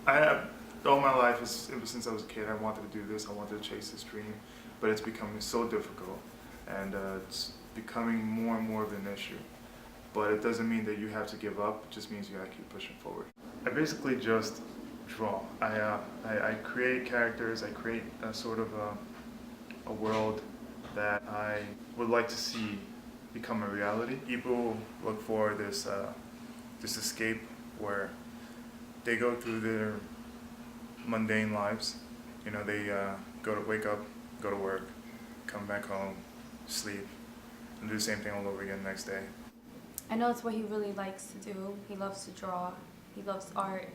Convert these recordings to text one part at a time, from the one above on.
I have, all my life, ever since I was a kid, I wanted to do this, I wanted to chase this dream, but it's becoming so difficult, and it's becoming more and more of an issue. But it doesn't mean that you have to give up, it just means you gotta keep pushing forward. I basically just draw. I create characters, I create a sort of a world that I would like to see become a reality. People look for this escape where they go through their mundane lives. You know, they wake up, go to work, come back home, sleep, and do the same thing all over again the next day. I know it's what he really likes to do. He loves to draw. He loves art.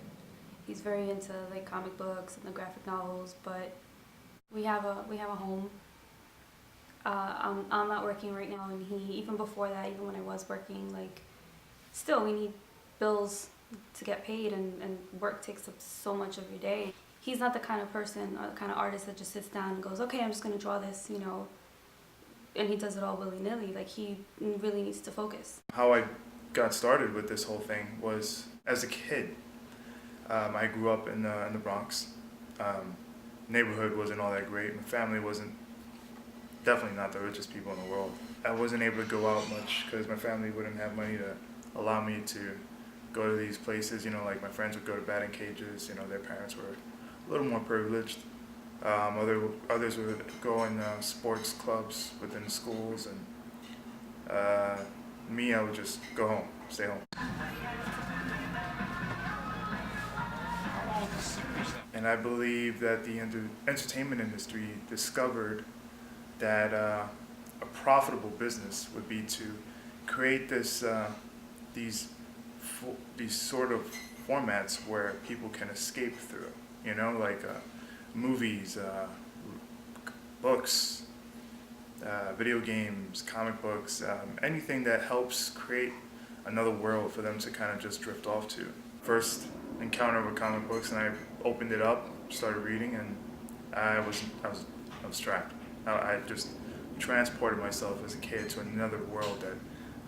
He's very into like comic books and the graphic novels. But we have a home. I'm not working right now, and even before that, even when I was working, like still we need bills to get paid, and work takes up so much of your day. He's not the kind of person or the kind of artist that just sits down and goes, okay, I'm just gonna draw this, you know, and he does it all willy-nilly. Like, he really needs to focus. How I got started with this whole thing was as a kid. I grew up in the Bronx. Neighborhood wasn't all that great. My family wasn't, definitely not the richest people in the world. I wasn't able to go out much because my family wouldn't have money to allow me to go to these places. You know, like my friends would go to batting cages. You know, their parents were a little more privileged. Others would go in sports clubs within schools, and me, I would just go home, stay home. And I believe that the entertainment industry discovered that a profitable business would be to create these sort of formats where people can escape through. You know, like movies, books, video games, comic books, anything that helps create another world for them to kind of just drift off to. First encounter with comic books, and I opened it up, started reading, and I was trapped. I just transported myself as a kid to another world that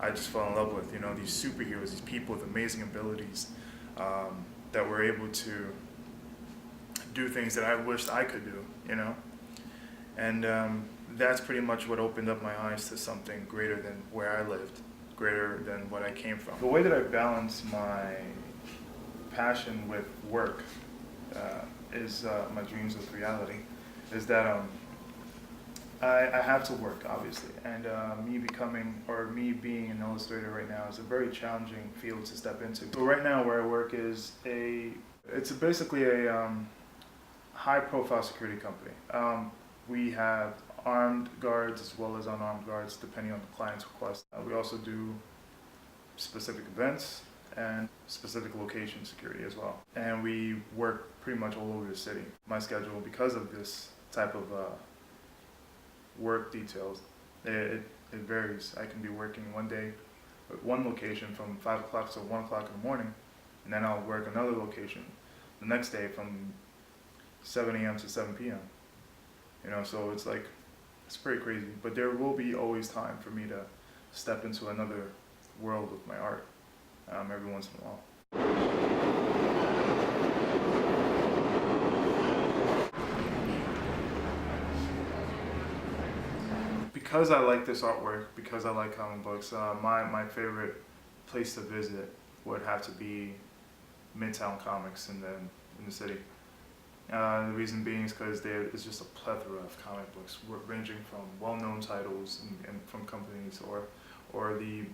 I just fell in love with. You know, these superheroes, these people with amazing abilities that were able to do things that I wished I could do, you know? And that's pretty much what opened up my eyes to something greater than where I lived, greater than what I came from. The way that I balance my passion with work is my dreams with reality, is that I have to work, obviously, and me being an illustrator right now is a very challenging field to step into. So right now where I work is it's basically a high-profile security company. We have armed guards as well as unarmed guards, depending on the client's request. We also do specific events and specific location security as well. And we work pretty much all over the city. My schedule, because of this type of work details, it varies. I can be working one day at one location from 5 o'clock to 1 o'clock in the morning, and then I'll work another location the next day from 7 a.m. to 7 p.m. You know, so it's like, it's pretty crazy. But there will be always time for me to step into another world with my art every once in a while. Because I like this artwork, because I like comic books, my favorite place to visit would have to be Midtown Comics in the city. The reason being is because there is just a plethora of comic books ranging from well-known titles and from companies or the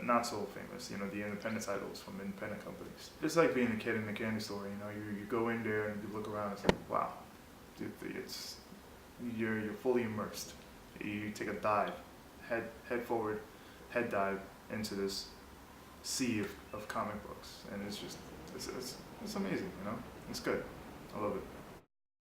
not so famous, you know, the independent titles from independent companies. It's like being a kid in a candy store, you know, you go in there and you look around, it's like, wow, dude, you're fully immersed. You take a dive, head forward, head dive into this sea of comic books, and it's amazing, you know, it's good. I love it.